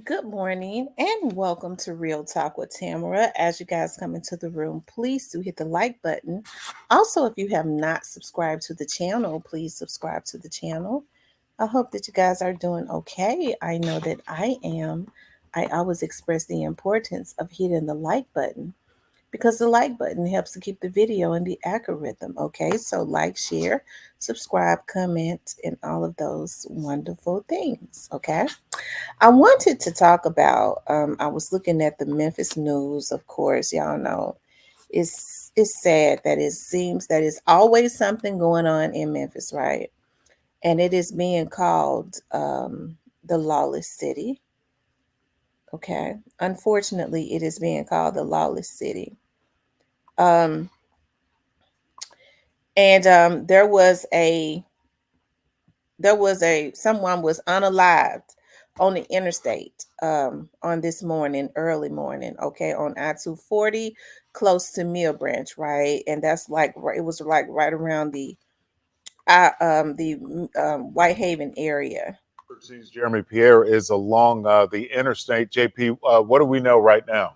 Good morning and welcome to Real Talk with Tamara. As you guys come into the room, please do hit the like button. Also, if you have not subscribed to the channel, please subscribe to the channel. I hope that you guys are doing okay. I know that I am. I always express the importance of hitting the like button because the like button helps to keep the video in the algorithm. Okay, so like, share, subscribe, comment, and all of those wonderful things. Okay. I wanted to talk about. I was looking at the Memphis news. Of course, y'all know it's sad that it seems that it's always something going on in Memphis, right? And it is being called the lawless city. Okay, unfortunately, it is being called the lawless city. Um, and there was a someone was unalived on the interstate on this morning, early morning, okay, on I-240 close to Mill Branch, right? And that's like it was like right around the Whitehaven area. Sees Jeremy Pierre is along the interstate. JP, what do we know right now?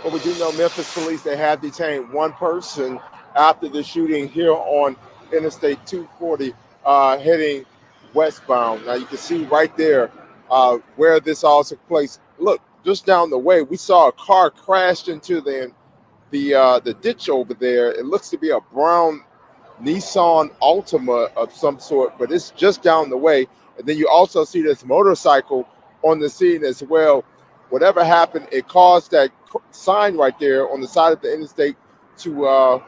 Well, we do know Memphis police, they have detained one person after the shooting here on Interstate 240 heading westbound. Now you can see right there where this all took place. Look, just down the way, we saw a car crashed into the ditch over there. It looks to be a brown Nissan Altima of some sort, but it's just down the way. And then you also see this motorcycle on the scene as well. Whatever happened, it caused that sign right there on the side of the interstate to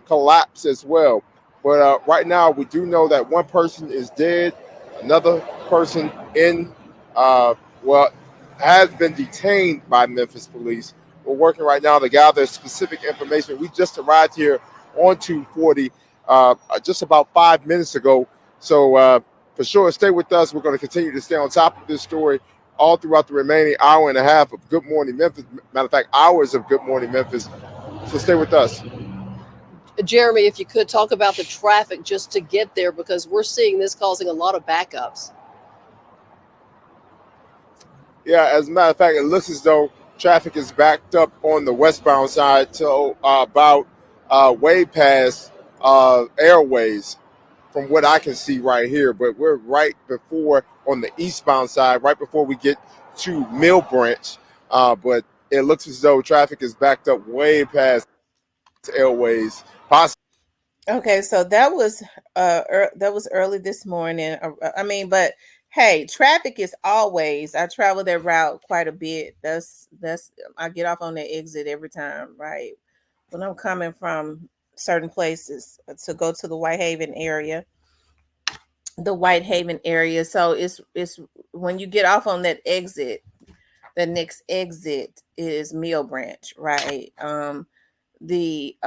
collapse as well. But right now, we do know that one person is dead, another person uh, well, has been detained by Memphis police. We're working right now to gather specific information. We just arrived here on 240 just about 5 minutes ago. So for sure, stay with us. We're going to continue to stay on top of this story all throughout the remaining hour and a half of Good Morning Memphis. Matter of fact, hours of Good Morning Memphis. So stay with us. Jeremy, if you could talk about the traffic just to get there, because we're seeing this causing a lot of backups. Yeah, as a matter of fact, it looks as though traffic is backed up on the westbound side till about way past Airways, from what I can see right here. But we're right before on the eastbound side, right before we get to Mill Branch. But it looks as though traffic is backed up way past Airways. Possibly. Okay, so that was early this morning. I mean, but hey, traffic is always. I travel that route quite a bit. That's I get off on the exit every time, right? When I'm coming from certain places to go to the Whitehaven area, So it's when you get off on that exit, the next exit is Mill Branch, right? The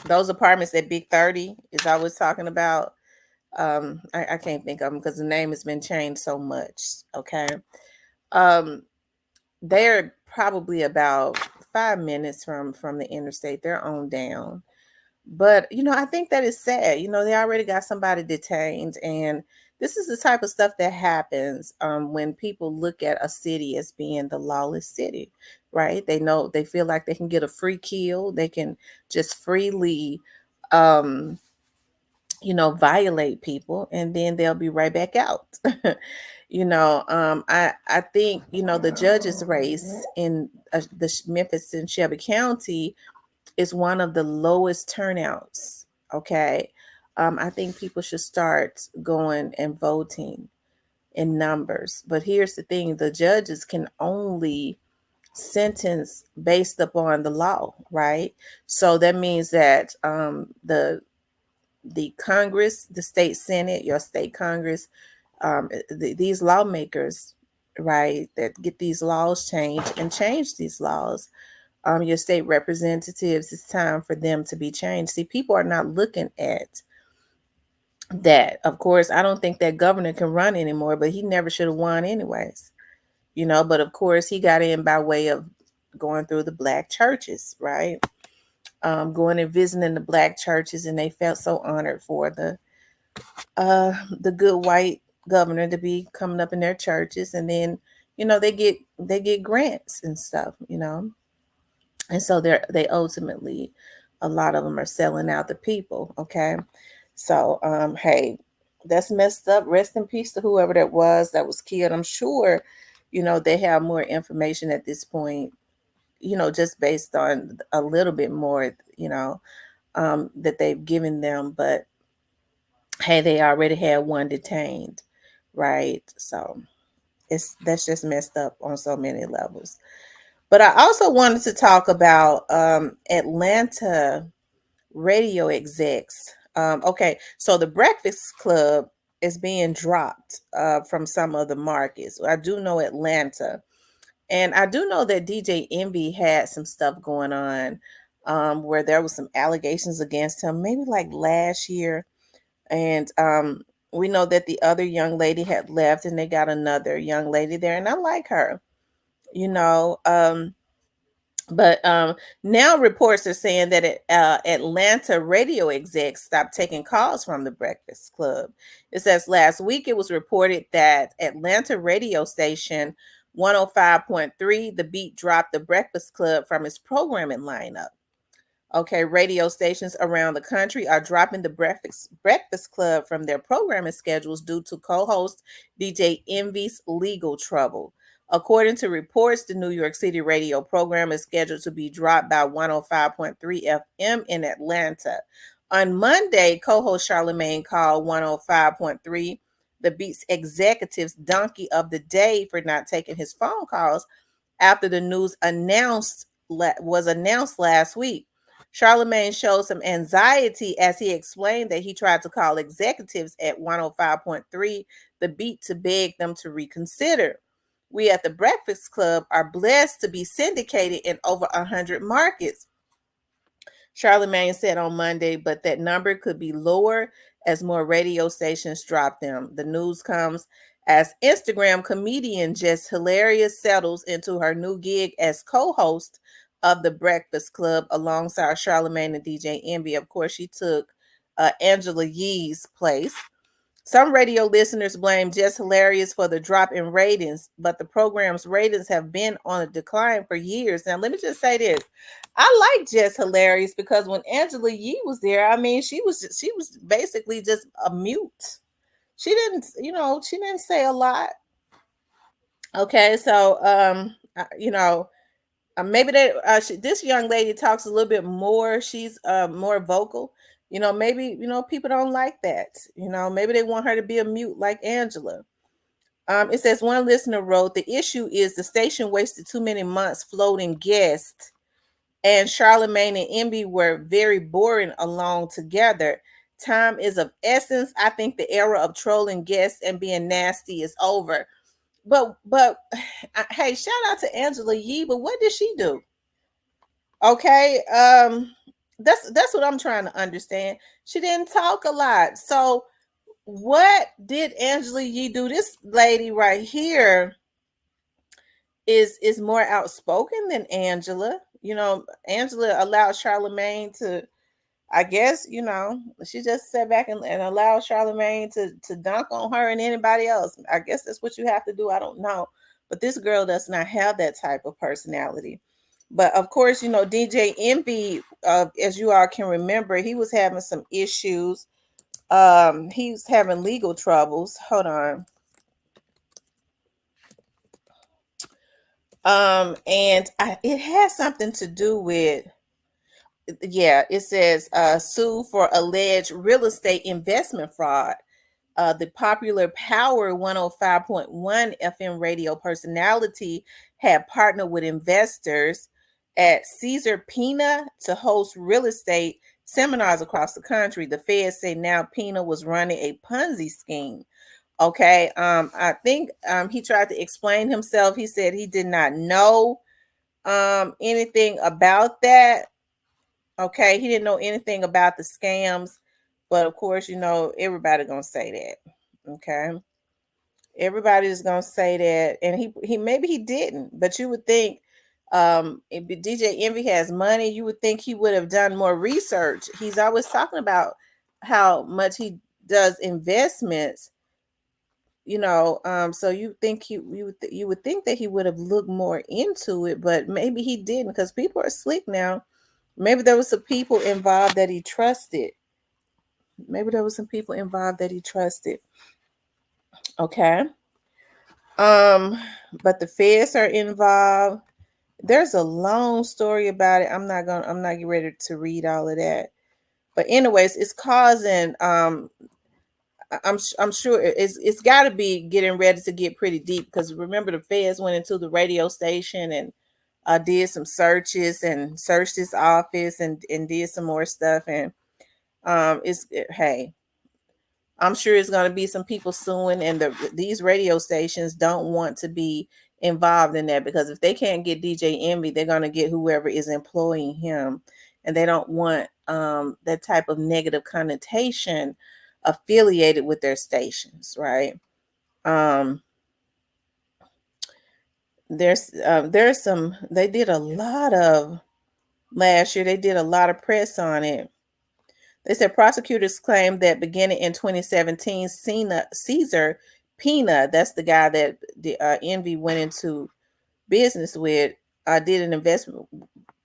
those apartments that Big 30 is always talking about. I can't think of them because the name has been changed so much. Okay. Um, they're probably about 5 minutes from the interstate. They're on down. But I think that is sad. They already got somebody detained, and this is the type of stuff that happens when people look at a city as being the lawless city, right? They feel like they can get a free kill. They can just freely, um, violate people, and then they'll be right back out. I think the judges race in Memphis and Shelby County is one of the lowest turnouts. Okay. I think people should start going and voting in numbers. But here's the thing, the judges can only sentence based upon the law, right? So that means that the Congress, the state Senate, your state Congress, these lawmakers, right, that get these laws changed and change these laws, your state representatives, it's time for them to be changed. See, people are not looking at that. Of course, I don't think that governor can run anymore, but he never should have won anyways. But of course, he got in by way of going through the black churches, right? Going and visiting the black churches, and they felt so honored for the good white governor to be coming up in their churches, and then they get grants and stuff, and so they ultimately, a lot of them are selling out the people. Okay, so hey, that's messed up. Rest in peace to whoever that was killed. I'm sure they have more information at this point, just based on a little bit more, that they've given them. But hey, they already had one detained, right? So that's just messed up on so many levels. But I also wanted to talk about Atlanta radio execs. Okay, so the Breakfast Club is being dropped from some of the markets. I do know Atlanta, and I do know that DJ Envy had some stuff going on, where there was some allegations against him, maybe like last year. And we know that the other young lady had left, and they got another young lady there, and I like her, you know. But now reports are saying that Atlanta radio execs stopped taking calls from the Breakfast Club. It says last week it was reported that Atlanta radio station 105.3 The Beat dropped the Breakfast Club from its programming lineup. Okay, radio stations around the country are dropping the Breakfast Club from their programming schedules due to co-host DJ Envy's legal trouble. According to reports, the New York City radio program is scheduled to be dropped by 105.3 FM in Atlanta. On Monday, co-host Charlemagne called 105.3 the Beat's executives donkey of the day for not taking his phone calls after the news was announced last week. Charlemagne showed some anxiety as he explained that he tried to call executives at 105.3 The Beat to beg them to reconsider. We at the Breakfast Club are blessed to be syndicated in over 100 markets, Charlemagne said on Monday, but that number could be lower as more radio stations drop them. The news comes as Instagram comedian Jess Hilarious settles into her new gig as co-host of the Breakfast Club alongside Charlemagne and DJ Envy. Of course, she took Angela Yee's place. Some radio listeners blame Jess Hilarious for the drop in ratings, but the program's ratings have been on a decline for years. Now, let me just say this. I like Jess Hilarious because when Angela Yee was there, I mean, she was basically just a mute. She didn't say a lot. Okay, so maybe this young lady talks a little bit more. She's more vocal. Maybe people don't like that. Maybe they want her to be a mute like Angela. It says one listener wrote, the issue is the station wasted too many months floating guests, and Charlemagne and Envy were very boring along together. Time is of essence. I think the era of trolling guests and being nasty is over. But hey, shout out to Angela Yee, but what did she do? Okay, that's what I'm trying to understand. She didn't talk a lot. So what did Angela Yee do? This lady right here is more outspoken than Angela. Angela allowed Charlemagne to, I guess, she just sat back and allowed Charlemagne to dunk on her and anybody else. I guess that's what you have to do. I don't know. But this girl does not have that type of personality. But of course, DJ Envy, as you all can remember, he was having some issues. He's having legal troubles. Hold on. And it has something to do with, it says sue for alleged real estate investment fraud. The popular Power 105.1 FM radio personality had partnered with investors at Caesar Pina to host real estate seminars across the country. The feds say now Pina was running a Ponzi scheme. Okay, I think he tried to explain himself. He said he did not know anything about that. Okay, he didn't know anything about the scams, but of course, everybody gonna say that. Okay, everybody's gonna say that, and he maybe he didn't, but you would think if DJ Envy has money, you would think he would have done more research. He's always talking about how much he does investments. So you think you would think that he would have looked more into it, but maybe he didn't, because people are slick now. Maybe there was some people involved that he trusted. Okay. But the feds are involved. There's a long story about it. I'm not getting ready to read all of that. But anyways, it's causing I'm sure it's got to be getting ready to get pretty deep, because remember the feds went into the radio station and did some searches and searched his office and did some more stuff, and hey, I'm sure it's going to be some people suing, and these radio stations don't want to be involved in that, because if they can't get DJ Envy, they're going to get whoever is employing him, and they don't want that type of negative connotation affiliated with their stations, right? There's some, they did a lot of last year. They did a lot of press on it. They said prosecutors claimed that beginning in 2017, Caesar Pina, that's the guy that the Envy went into business with, did an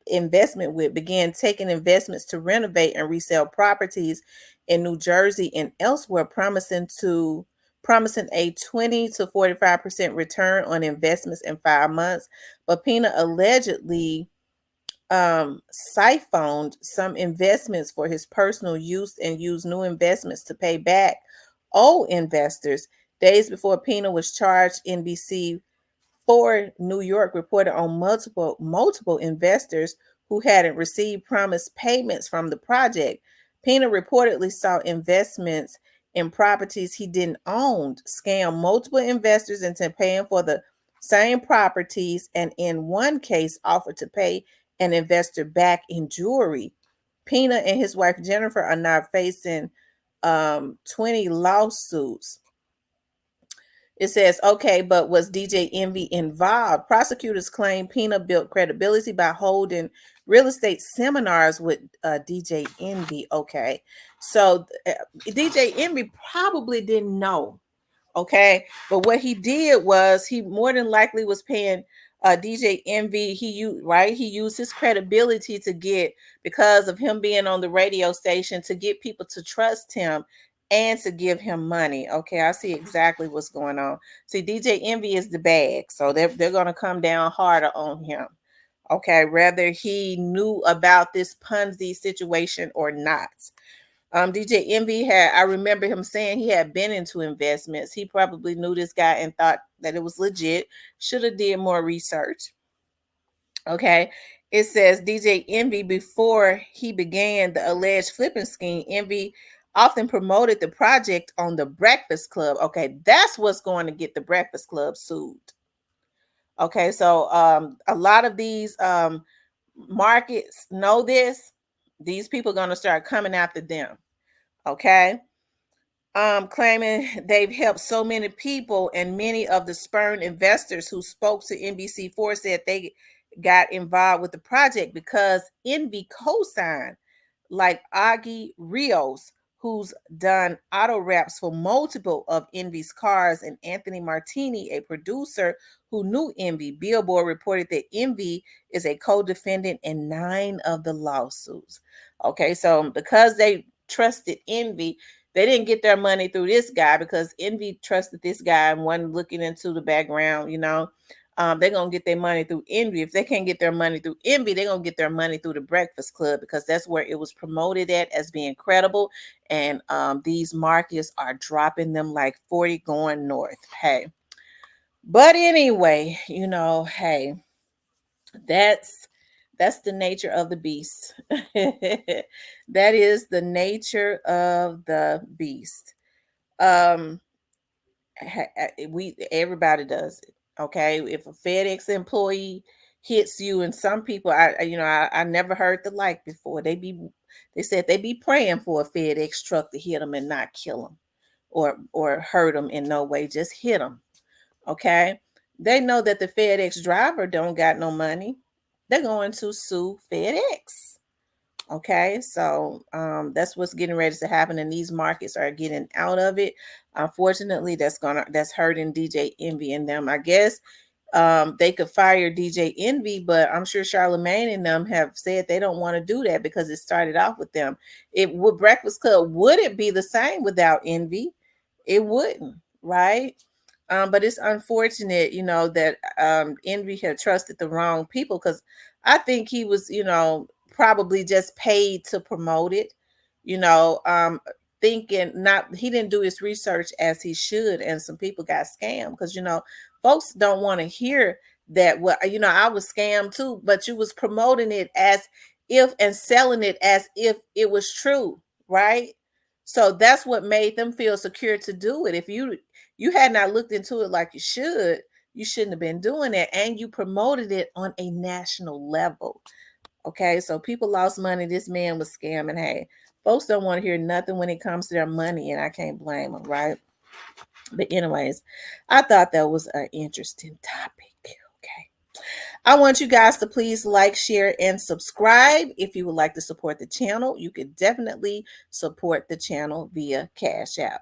investment with, began taking investments to renovate and resell properties in New Jersey and elsewhere, promising a 20 to 45% return on investments in 5 months. But Pina allegedly siphoned some investments for his personal use and used new investments to pay back old investors. Days before Pina was charged, NBC for New York reported on multiple investors who hadn't received promised payments from the project. Pina reportedly sought investments in properties he didn't own, scammed multiple investors into paying for the same properties, and in one case offered to pay an investor back in jewelry. Pina and his wife Jennifer are now facing 20 lawsuits. It says, okay, but was DJ Envy involved? Prosecutors claim Pina built credibility by holding real estate seminars with DJ Envy. Okay, so DJ Envy probably didn't know. Okay, but what he did was he more than likely was paying DJ Envy. He used his credibility to get, because of him being on the radio station, to get people to trust him and to give him money. Okay, I see exactly what's going on. See, DJ Envy is the bag, so they're going to come down harder on him. Okay, whether he knew about this Ponzi situation or not. DJ Envy I remember him saying he had been into investments. He probably knew this guy and thought that it was legit. Should have did more research. Okay. It says DJ Envy, before he began the alleged flipping scheme, Envy often promoted the project on the Breakfast Club. Okay, that's what's going to get the Breakfast Club sued. Okay, so a lot of these markets know this. These people are going to start coming after them. Okay. Claiming they've helped so many people, and many of the spurned investors who spoke to NBC4 said they got involved with the project because Envy co-signed, like Augie Rios, who's done auto wraps for multiple of Envy's cars, and Anthony Martini, a producer who knew Envy. Billboard reported that Envy is a co-defendant in 9 of the lawsuits. Okay, so because they trusted Envy, they didn't get their money through this guy, because Envy trusted this guy and wasn't looking into the background, they're going to get their money through Envy. If they can't get their money through Envy, they're going to get their money through the Breakfast Club, because that's where it was promoted at as being credible. And these markets are dropping them like 40 going north. Hey, but anyway, hey, that's the nature of the beast. That is the nature of the beast. Everybody does it. Okay, if a FedEx employee hits you, and some people, I never heard the like before. They said they be praying for a FedEx truck to hit them and not kill them or hurt them in no way, just hit them. Okay, they know that the FedEx driver don't got no money. They're going to sue FedEx. Okay, so that's what's getting ready to happen, and these markets are getting out of it. Unfortunately, that's hurting DJ Envy and them. I guess they could fire DJ Envy, but I'm sure Charlemagne and them have said they don't want to do that because it started off with them. It would Breakfast Club, would it be the same without Envy? It wouldn't, right? But it's unfortunate, that Envy had trusted the wrong people, because I think he was, probably just paid to promote it, thinking he didn't do his research as he should, and some people got scammed because folks don't want to hear that. Well, I was scammed too, but you was promoting it as if and selling it as if it was true, right? So that's what made them feel secure to do it. If you had not looked into it like you shouldn't have been doing it, and you promoted it on a national level. Okay, so people lost money. This man was scamming. Hey, folks don't want to hear nothing when it comes to their money, and I can't blame them, right? But anyways, I thought that was an interesting topic. Okay. I want you guys to please like, share, and subscribe. If you would like to support the channel, you could definitely support the channel via Cash App.